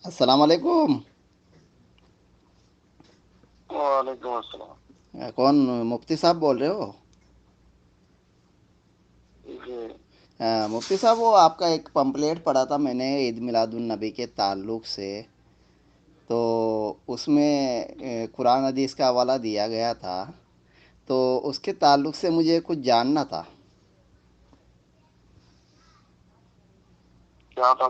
السلام علیکم. وعلیکم السلام. کون مفتی صاحب بول رہے ہو؟ جی. مفتی صاحب وہ آپ کا ایک پمپلیٹ پڑھا تھا میں نے عید میلاد النبی کے تعلق سے. تو اس میں قرآن حدیث کا حوالہ دیا گیا تھا. تو اس کے تعلق سے مجھے کچھ جاننا تھا. کیا تھا؟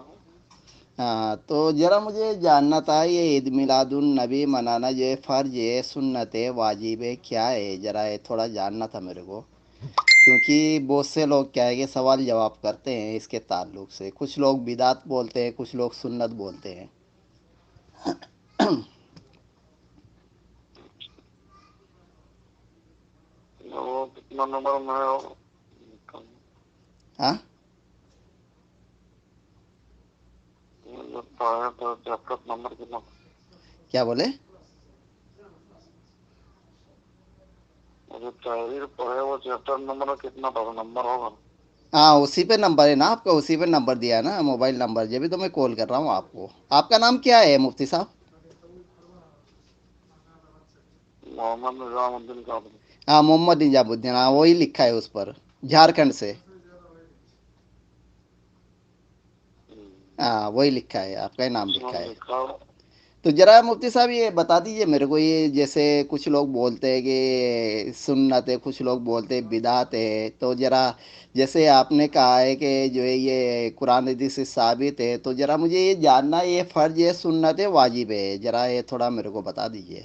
ہاں تو ذرا مجھے جاننا تھا یہ عید میلاد النبی منانا جو ہے فرض ہے سنت ہے واجب ہے کیا ہے، ذرا یہ تھوڑا جاننا تھا میرے کو. کیونکہ بہت سے لوگ کیا ہے کہ سوال جواب کرتے ہیں اس کے تعلق سے. کچھ لوگ بدعت بولتے ہیں، کچھ لوگ سنت بولتے ہیں. وہ کتنا نمبر میں ہے؟ ہاں پڑھے تو چیپٹر نمبر کتنا؟ کیا بولے؟ مجھے تحریر پڑھے وہ چیپٹر نمبر کتنا تھا؟ نمبر ہوگا. ہاں اسی پہ نمبر ہے نا آپ کا، اسی پہ نمبر دیا ہے نا موبائل نمبر، جب بھی تو میں کال کر رہا ہوں آپ کو. آپ کا نام کیا ہے مفتی صاحب؟ محمد نظام الدین قادری. ہاں محمد نجاب الدین، ہاں وہی لکھا ہے اس پر، جھارکھنڈ سے. ہاں وہی لکھا ہے، آپ کا ہی نام اس میں لکھا ہے. لکھا تو ذرا مفتی صاحب یہ بتا دیجئے میرے کو، یہ جیسے کچھ لوگ بولتے ہیں کہ سنت ہے، کچھ لوگ بولتے ہیں بدعت ہے. تو ذرا جیسے آپ نے کہا ہے کہ جو ہے یہ قرآن حدیث سے ثابت ہے، تو ذرا مجھے یہ جاننا ہے یہ فرض ہے سنت ہے واجب ہے، ذرا یہ تھوڑا میرے کو بتا دیجئے.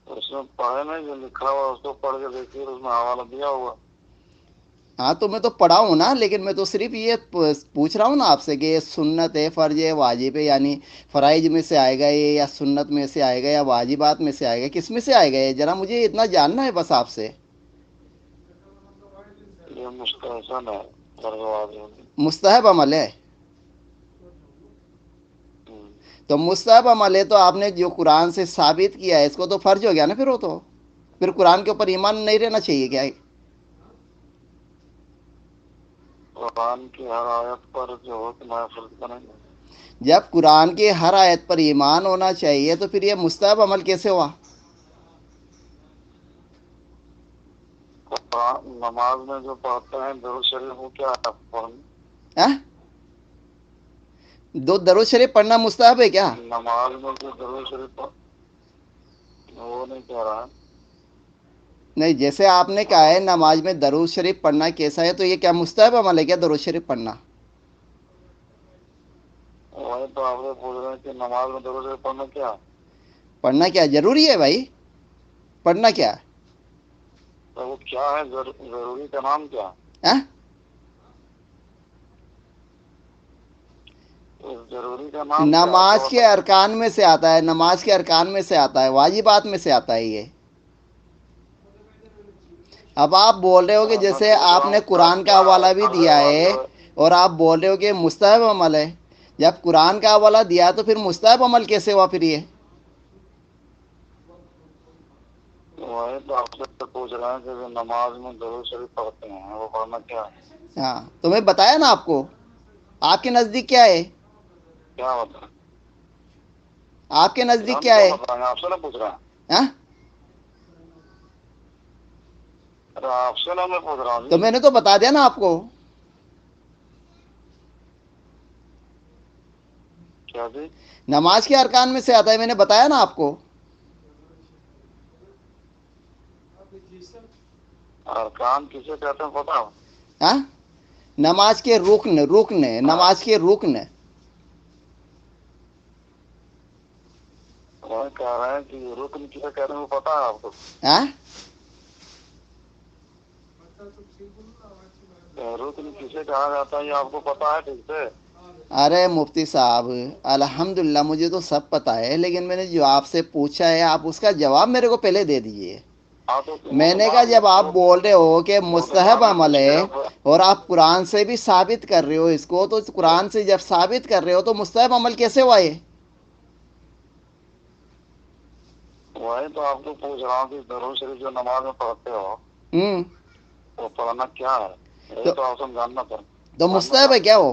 اس میں پڑھے نہیں، جو لکھا ہوا اس کو پڑھ کے دیکھیے، اس میں حوالہ دیا ہوا. ہاں تو میں تو پڑھا ہوں نا، لیکن میں تو صرف یہ پوچھ رہا ہوں نا آپ سے کہ یہ سنت ہے فرض ہے واجب ہے، یعنی فرائض میں سے آئے گا یہ، یا سنت میں سے آئے گا، یا واجبات میں سے آئے گا، کس میں سے آئے گا یہ ذرا مجھے اتنا جاننا ہے بس آپ سے. یہ مستحسن ہے، فرض مستحب عمل ہے. تو مستحب عمل ہے تو آپ نے جو قرآن سے ثابت کیا ہے اس کو تو فرض ہو گیا نا پھر. وہ تو پھر قرآن کے اوپر ایمان نہیں رہنا چاہیے کیا؟ قرآن کی ہر آیت پر جو حکم محفوظ کریں گے. جب قرآن کے ہر آیت پر ایمان ہونا چاہیے تو پھر یہ مستحب عمل کیسے ہوا؟ قرآن نماز میں جو پڑھتے ہیں درود شریف وہ کیا ہے پڑھنا؟ ہاں؟ دو درود شریف پڑھنا مستحب ہے کیا؟ نماز میں جو درود شریف وہ نہیں کہہ رہا ہے. نہیں، جیسے آپ نے کہا ہے نماز میں درود شریف پڑھنا کیسا ہے، تو یہ کیا مستحب عمل ہے کیا درود شریف پڑھنا؟ وہی تو آپ سے پوچھ رہے ہیں کہ نماز میں درود شریف پڑھنا کیا؟ پڑھنا کیا ضروری ہے بھائی؟ پڑھنا کیا؟ تو وہ کیا ہے ضروری کا نام کیا؟ ہاں؟ ضروری کا نام کیا ہے نماز تو کے بتائیے. ارکان میں سے آتا ہے، نماز کے ارکان میں سے آتا ہے، واجبات میں سے آتا ہے یہ. اب آپ بول رہے ہو کہ میں جیسے پوچھ رہا آپ نے ہوں قرآن کا کیا حوالہ بھی فرض دیا ہے واجب ہے. اور آپ بول رہے ہو کہ مستحب عمل ہے. جب قرآن کا حوالہ دیا تو پھر مستحب عمل کیسے ہوا پھر یہ؟ وہی تو آپ سے پوچھ رہے ہیں کہ جو نماز میں درود شریف پڑھتے ہیں وہ پڑھنا کیا ہے؟ ہاں تو میں بتایا نا آپ کو. آپ کے نزدیک کیا ہے؟ کیا ہوتا ہے؟ آپ کے نزدیک ہم کیا کیا ہے؟ بتائیں گے؟ آپ سے نہ پوچھ رہے ہیں. ہاں؟ ارے آپ سے نہ میں پوچھ رہا ہوں تو جی. میں نے تو بتا دیا نا آپ کو. کیا جی؟ نماز کے ارکان میں سے آتا ہے، میں نے بتایا نا آپ کو. ارکان کسے کہتے ہیں پتا ہو؟ ہاں؟ نماز کے رکن، رکن نماز کے رکن. وہ کہہ رہے ہیں کہ رکن کسے کہتے ہیں وہ پتا ہے آپ کو؟ ہاں؟ رکن کسے کہا جاتا ہے یہ آپ کو پتا ہے ٹھیک سے؟ ارے مفتی صاحب الحمدللہ مجھے تو سب پتہ ہے، لیکن میں نے جو آپ سے پوچھا ہے آپ اس کا جواب میرے کو پہلے دے دیجئے. ہاں تو میں نے کہا جب آپ بول رہے ہو کہ وہ تو بعد مستحب میں عمل پوچھ ہے کے اور آپ قرآن سے بھی ثابت کر رہے ہو اس کو، تو قرآن سے جب ثابت کر رہے ہو تو مستحب عمل کیسے ہوا یہ؟ وہی تو آپ کو پوچھ رہا ہوں کہ درود شریف جو نماز میں پڑھتے ہو ہوں وہ پڑھنا کیا ہے؟ یہی تو تو آپ سے جاننا تھا. تو جاننا مستحب ہے چاہتے کیا وہ؟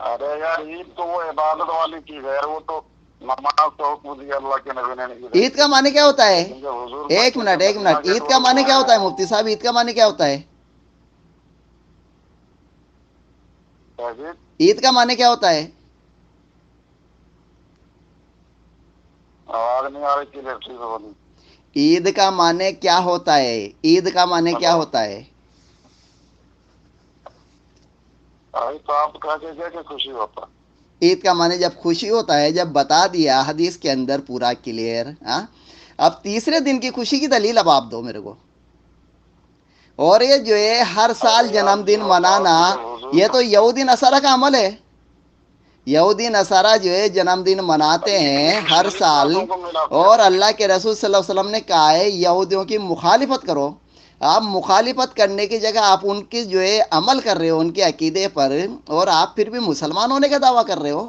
ارے یار عید تو وہ عبادت والی چیز ہے، وہ تو نماز تو حکم دیا اللہ کے نبی نے عید کا معنی کیا ہوتا ہے؟ لیکن جب حضور ایک مکے سے منٹ ایک مدینہ منٹ، گئے عید تو کا وہ معنی کیا روزے ہوتا ہے مفتی صاحب؟ عید کا معنی کیا ہوتا ہے؟ کیسے؟ عید کا معنی کیا ہوتا ہے؟ آواز نہیں آ رہی کلیئر ٹھیک ہوگی. عید کا معنی کیا ہوتا ہے؟ عید کا معنی کیا ہلو، ہوتا ہے؟ ابھی تو آپ کہتے تھے کہ خوشی ہوتا. عید کا معنی جب خوشی ہوتا ہے، جب بتا دیا حدیث کے اندر پورا کلیئر. ہاں، اب تیسرے دن کی خوشی کی دلیل اب آپ دو میرے کو. اور یہ جو ہے ہر سال ارے یار جنم یہ دن بتاؤ منانا، کہ جب حضور یہ تو یہودی نصارہ کا عمل ہے. یہودی نصارہ جو ہے جنم دن مناتے ہیں ہر خوشی کیا سال، تم کو ملا پھر؟ اور اللہ کے رسول صلی اللہ علیہ وسلم نے کہا ہے یہودیوں کی مخالفت کرو. آپ مخالفت کرنے کی جگہ آپ ان کی جو ہے عمل کر رہے ہو ان کے عقیدے پر، اور آپ پھر بھی مسلمان ہونے کا دعویٰ کر رہے ہو.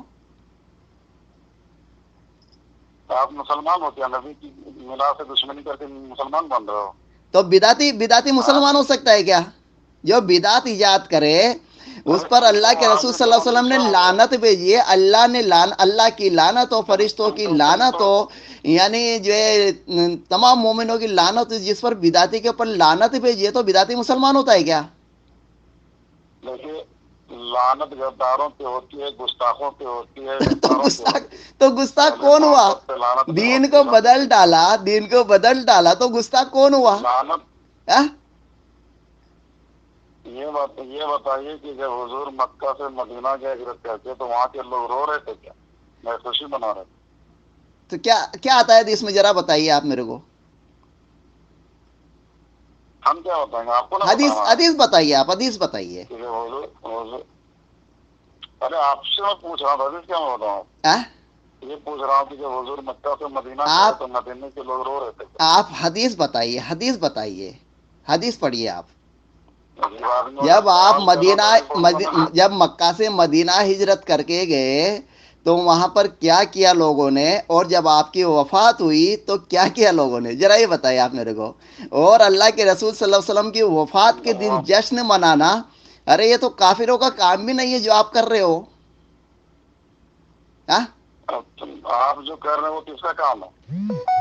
آپ مسلمان ہوتے ہیں، نبی کی ملا سے دشمنی کر کے مسلمان بن رہے ہو. تو بدعتی ہاں؟ مسلمان ہو سکتا ہے کیا؟ جو بدعت ایجاد کرے اس ارے پر تم اللہ تو کے وہاں رسول سے صلی اللہ علیہ ڈھونڈ وسلم نے کیا ہو. لعنت بھیجی ہے. اللہ کی لعنت ہو، فرشتوں کی تم لعنت تو ہو، یعنی جو ہے تمام مومنوں کی لعنت ہو. جس پر بدعتی کے اوپر لعنت بھیجی ہے تو بدعتی مسلمان ہوتا ہے کیا؟ دیکھیے، لعنت غداروں پہ ہوتی ہے، گستاخوں پہ ہوتی ہے، تو غداروں پہ گستاخ ہوتی ہے. تو گستاخ پہلے کون ہوا؟ محمد پہ لعنت نہیں دین ہوتی کو نا. بدل ڈالا، دین کو بدل ڈالا تو گستاخ کون ہوا؟ لعنت. ہاں؟ یہ بتائیے کہ جب حضور مکہ سے مدینہ گئے ہجرت کر کے تو وہاں کے لوگ رو رہے تھے کیا؟ میں خوشی منا رہا تھا. تو کیا آتا ہے اس میں ذرا بتائیے آپ میرے کو. ہم کیا بتائیں گے، آپ کو نہ حدیث بتانا ہے حدیث بتائیے، آپ حدیث بتائیے. کہ جب حضور ارے آپ سے میں پوچھ رہا ہوں، حدیث کیا میں بتاؤں. ہاں؟ یہ پوچھ رہا ہوں کہ جب حضور مکہ سے مدینہ گئے آپ تو مدینے کے لوگ رو رہے تھے کیا؟ آپ حدیث بتائیے، حدیث بتائیے، حدیث پڑھیے آپ. عجیب آدمی ہو نا، سوال کر رہا ہوں تو حدیث پڑھوں گا نا. جب مکہ سے مدینہ ہجرت کر کے گئے تو وہاں پر کیا کیا لوگوں نے، اور جب آپ کی وفات ہوئی تو کیا کیا لوگوں نے، ذرا یہ بتائیے آپ میرے کو. اور اللہ کے رسول صلی اللہ علیہ وسلم کی وفات کے دن جشن منانا، ارے یہ تو کافروں کا کام بھی نہیں ہے جو آپ کر رہے ہو. ہاں؟ آپ جو کر رہے ہیں وہ کس کا کام ہے؟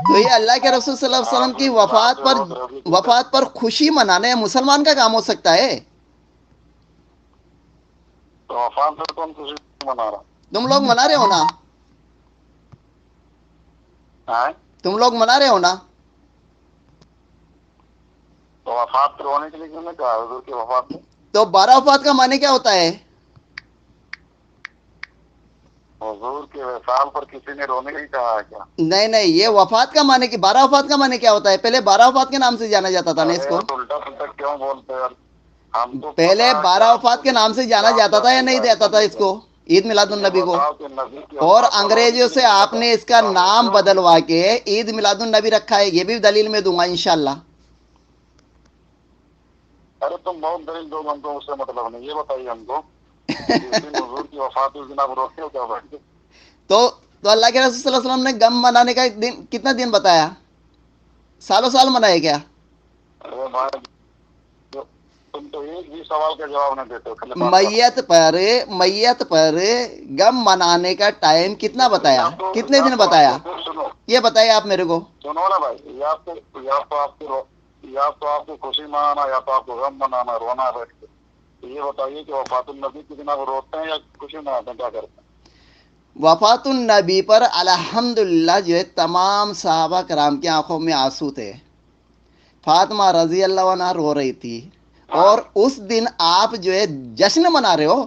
تو یہ اللہ کے رسول صلی اللہ علیہ وسلم آپ کی اس طرح سے روز روزی کس کا؟ وفات پر خوشی منانا ہے مسلمان کا کام ہو سکتا ہے؟ تو وفات سے کون خوشی منا رہا تم لوگ منا رہے ہو نا؟ ہے؟ تم لوگ منا رہے ہو نا؟ تو وفات پہ رونے کے لیے کیوں نے کہا حضور کی وفات پہ؟ تو 12 وفات کا معنی کیا ہوتا ہے؟ حضور کے وصال پر کسی نے رونے کے لیے کہا ہے کیا؟ نہیں، یہ وفات کا معنی 12 وفات کا معنی کیا ہوتا ہے؟ پہلے 12 وفات کے نام سے جانا جاتا تھا نا اس ارے کو. الٹا پلٹا کیوں بولتے ہیں یار؟ ہم کو پہلے پتا ہے کہ 12 آپ وفات کو کے نام سے جانا کیا جاتا کیا تھا یا نہیں سیکھا ہے جاتا تھا اس زندگی کو، میں. عید میلاد یہ النبی کو؟ بتاؤ کہ نبی کی اور وفات پر رونے انگریزوں کے لیے سے کسی نے آپ نے اس کا کہا نام روتے ہو؟ بدلوا کے عید میلاد النبی رکھا ہے، یہ بھی دلیل میں دوں گا انشاءاللہ. ارے تم بہت دلیل دو، ہم کو اس سے مطلب نہیں. یہ بتائیے ہم کو کہ جس دن حضور کی وفات اس دن آپ روتے ہو کیا بیٹھ کے؟ تو اللہ کے رسول صلی اللہ علیہ وسلم نے غم منانے کا دن کتنا دن بتایا؟ سالوں سال منائے کیا؟ ارے بھائی، تم تو ایک بھی سوال کا جواب نہیں دیتے ہو، خالی بات بات میت کرتے پر میت پر غم منانے کا ٹائم کتنا ہو. بتایا، کتنے دن آپ بتایا؟ کو پھر سنو یہ بتائیے آپ میرے کو. سنو نا بھائی، یا تو آپ کو خوشی منانا یا تو آپ کو غم منانا، رونا بیٹھ کے. تو یہ بتائیے کہ وفات النبی کے دن آپ روتے ہیں یا خوشی مناتے ہیں، کیا کرتے ہیں؟ وفات النبی پر الحمدللہ جو ہے تمام صحابہ کرام کی آنکھوں میں آنسو تھے. فاطمہ رضی اللہ عنہ رو رہی تھی. ہاں؟ اور اس دن آپ جو ہے جشن منا رہے ہو.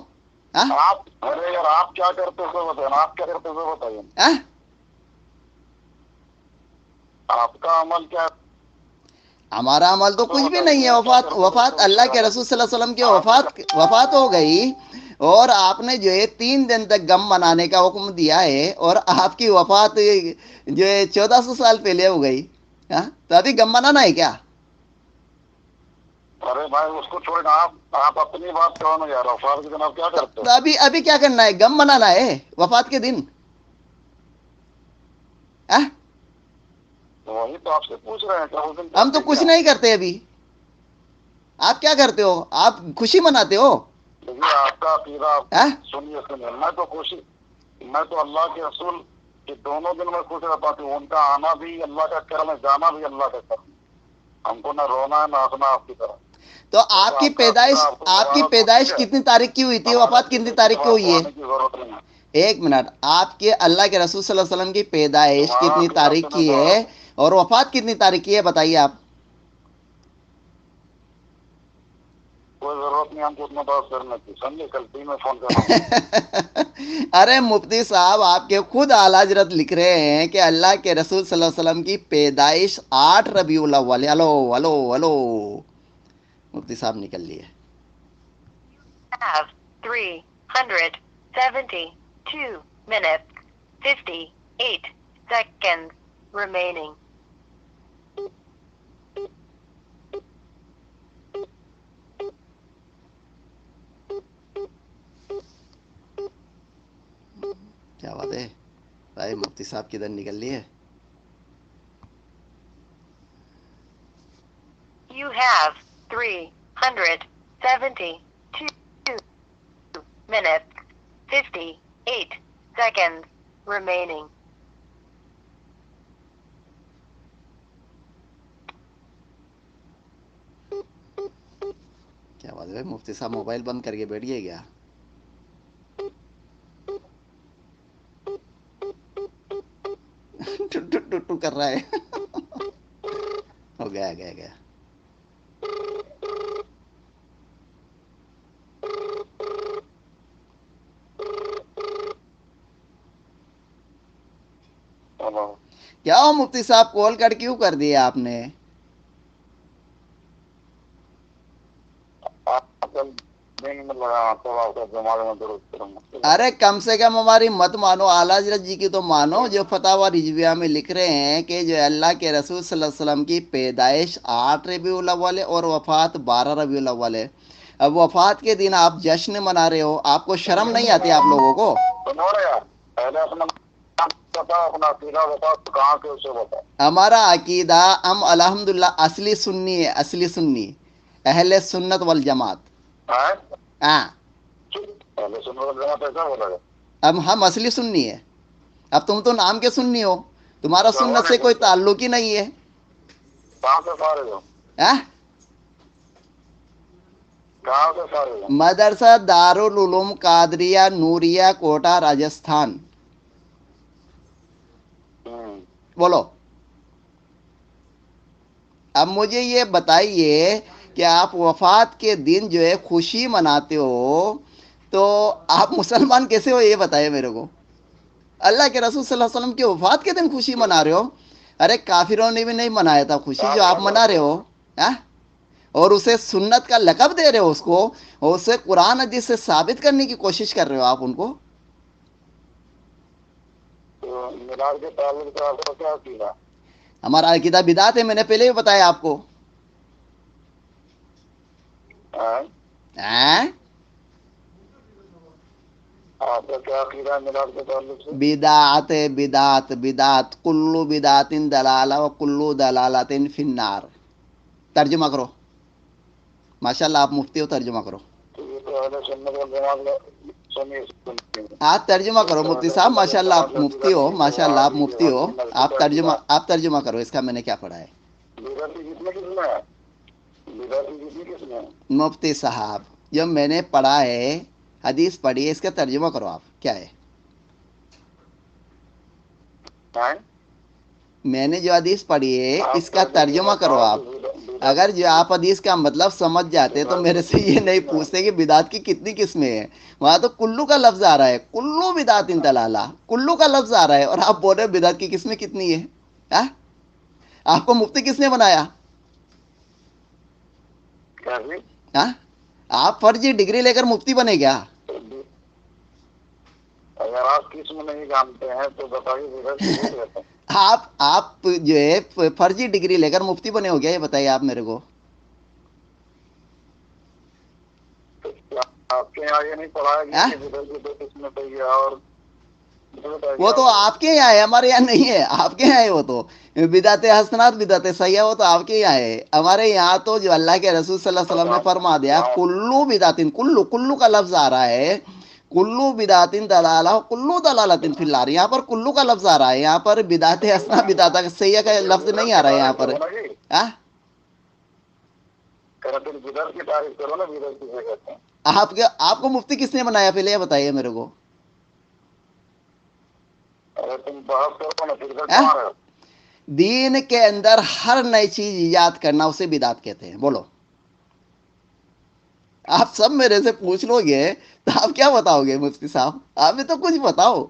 ہاں؟ ارے یار آپ کیا کرتے ہو بتائیں، آپ کیا کرتے ہو بتائیے. ہاں؟ آپ کا عمل کیا ہے ہمارا عمل تو تو کچھ بھی نہیں ہے. بتائیے، کیا کرتے ہو وفات تو اس اللہ سے کے الگ. رسول صلی اللہ علیہ وسلم کی آپ نے وفات ہو گئی، اور آپ نے جو ہے 3 دن تک غم منانے کا حکم دیا ہے، اور آپ کی وفات جو ہے 1400 سال پہلے ہو گئی. ہاں؟ تو ابھی غم منانا ہے کیا؟ ارے بھائی اس کو چھوڑیں، آپ اپنی بات کرو نا یار. وفات کے دن آپ کیا کرتے تو ابھی کیا کرنا ہے؟ غم منانا ہے وفات کے دن. ہاں؟ ہو؟ وہی تو آپ سے پوچھ رہے ہیں کہ اس دن ہم تو کرتے کچھ کیا؟ نہیں کرتے ابھی. آپ کیا کرتے ہو؟ آپ خوشی مناتے ہو. دیکھیے آپ کا عقیدہ ہاں؟ سنیے میں تو اللہ کے رسول کہ دونوں دن میں خوش رہتا ہوں، ان کا آنا بھی اللہ کا کرم ہے، جانا بھی اللہ کا کرم ہے، ہم کو نہ رونا ہے نہ ہنسنا آپ کی طرح. تو آپ کی کا عقیدہ پیدائش آپ کو مبارک ہو، ٹھیک پیدائش ہے. کتنی تاریخ کی ہوئی تھی، ہمارے وفات کتنی عقیدے کی تاریخ کی طرف ہوئی ہے؟ آنے کی ضرورت نہیں ہے. ایک منٹ، آپ کے اللہ کے رسول صلی اللہ علیہ وسلم کی پیدائش تمہارا کتنی عقیدہ تاریخ سنے کی تو ہے اور وفات کتنی تاریخ کی ہے، بتائیے آپ. کوئی ضرورت نہیں ہم کو اتنا بات کرنے کی، سمجھے. کل بھی میں فون کر رہا ہوں. ارے مفتی صاحب، آپ کے خود اعلی حضرت لکھ رہے ہیں کہ اللہ کے رسول صلی اللہ علیہ وسلم کی پیدائش 8 ربیع الاول. ہلو ہلو ہلو، مفتی صاحب نکل لیے. have 372 minutes 58 seconds remaining. کیا بات ہے بھائی، مفتی صاحب کدھر نکل لیے؟ You have 372 minutes 58 seconds remaining. کیا بات ہے، مفتی صاحب موبائل بند کر کے بیٹھیے کیا؟ ٹو کر رہا ہے. ہو گیا گیا گیا. ہلو. کیا ہو مفتی صاحب، کال کٹ کیوں کر دیا آپ نے؟ دن میں لگا تو آپ کا دماغ میں درست کروں گا. ارے کم سے کم ہماری مت مانو، اعلیٰ حضرت جی کی تو مانو، جو فتح و رضویہ میں لکھ رہے ہیں کہ جو اللہ کے رسول صلی اللہ علیہ وسلم کی پیدائش 8 ربیع الاول ہے اور وفات 12 ربیع الاول ہے. اب وفات کے دن آپ جشن منا رہے ہو، آپ کو شرم نہیں آتی آپ لوگوں کو؟ سنو رہے یار، پہلے اپنا نام بتا، اپنا عقیدہ بتا، کہاں کے اسے بتا. ہمارا عقیدہ ہم الحمدللہ اصلی سنی ہے، اصلی سنی، اہل سنت والجماعت. ہاں ہاں، پہلے سنو لگا پیسہ بولا گا. اب ہم اصلی سنی ہے. اب تم تو نام کے سنی ہو، تمہارا اچھا، سنت سے کوئی تعلق ہی نہیں ہے. کہاں سے فارغ ہو؟ ہاں؟ کہاں سے فارغ ہو؟ مدرسہ دارالعلوم قادریہ نوریہ کوٹا راجستھان. بولو. اب مجھے یہ بتائیے کہ آپ وفات کے دن جو ہے خوشی مناتے ہو، تو آپ مسلمان کیسے ہو یہ بتائیے میرے کو. اللہ کے رسول صلی اللہ علیہ وسلم کی وفات کے دن خوشی منا رہے ہو؟ ارے کافروں نے بھی نہیں منایا تھا خوشی جو آپ منا رہے ہو. اور اسے سنت کا لقب دے رہے ہو اس کو، اور اسے قرآن حدیث سے ثابت کرنے کی کوشش کر رہے ہو آپ ان کو. میلاد کے تعلق سے آپ کو کیا عقیدہ؟ ہمارا عقیدہ بدعت ہے، میں نے پہلے بھی بتایا آپ کو. آپ کا کیا عقیدہ ہے میلاد کے تعلق سے؟ بدعت بدعت بدعت، کلو بدعت دلالہ و کلو دلالت فی النار. ترجمہ کرو. ماشاء اللہ آپ مفتی ہو، ترجمہ کرو. یہ تو اہل سنت والجماعت سنیے. آپ ترجمہ کرو مفتی صاحب، ماشاء اللہ آپ مفتی ہو، ماشاء اللہ آپ مفتی ہو. آپ ترجمہ کرو اس کا، میں نے کیا پڑھا ہے. مفتی صاحب، جو میں نے پڑھا ہے، حدیث پڑھی ہے، اس کا ترجمہ کرو آپ، کیا ہے. میں نے جو حدیث پڑھی ہے اس کا ترجمہ کرو آپ. اگر جو آپ حدیث کا مطلب سمجھ جاتے تو میرے سے یہ نہیں پوچھتے کہ بدعت کی کتنی قسمیں ہیں. وہاں تو کلو کا لفظ آ رہا ہے، کلو بدعت دلالہ، کلو کا لفظ آ رہا ہے، اور آپ بول رہے بدعت کی قسمیں کتنی ہے. آپ کو مفتی کس نے بنایا؟ آپ فرضی ڈگری لے کر مفتی بنے کیا؟ اگر آپ قسم نہیں جانتے ہیں تو بتائیے. آپ جو ہے فرضی ڈگری لے کر مفتی بنے ہو گیا، یہ بتائیے آپ میرے کو. آپ کے یہاں یہ نہیں پڑھایا گیا کہ بدعت کی دو قسمیں پہ گیا اور وہ تو آپ کے یہاں ہے، ہمارے یہاں نہیں ہے، آپ کے یہاں ہے وہ تو بدعت حسنات بدعت سیاح، وہ تو آپ کے یہاں ہے، ہمارے یہاں تو جو اللہ کے رسول صلی اللہ علیہ وسلم نے فرما دیا کلو بدعتن، کلو کلو کا لفظ آ رہا ہے، کلو بدعتن دلالہ کلو دلالتن فی النار، یہاں پر کلو کا لفظ آ رہا ہے، یہاں پر بدعت حسنہ بدعت سیاح کا لفظ نہیں آ رہا ہے یہاں پر. آپ کو مفتی کس نے بنایا پہلے یہ بتائیے میرے کو. دین کے اندر ہر نئی چیز ایجاد کرنا اسے بدعت کہتے ہیں. بولو آپ سب میرے سے پوچھ لو گے تو آپ کیا بتاؤ گے مفتی صاحب؟ آپ بھی تو کچھ بتاؤ.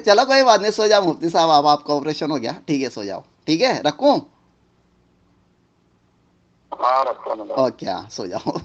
چلو کوئی بات نہیں، سو جاؤ مفتی صاحب، اب آپ کا آپریشن ہو گیا، ٹھیک ہے سو جاؤ، ٹھیک ہے رکھوں. اوکے سو جاؤ.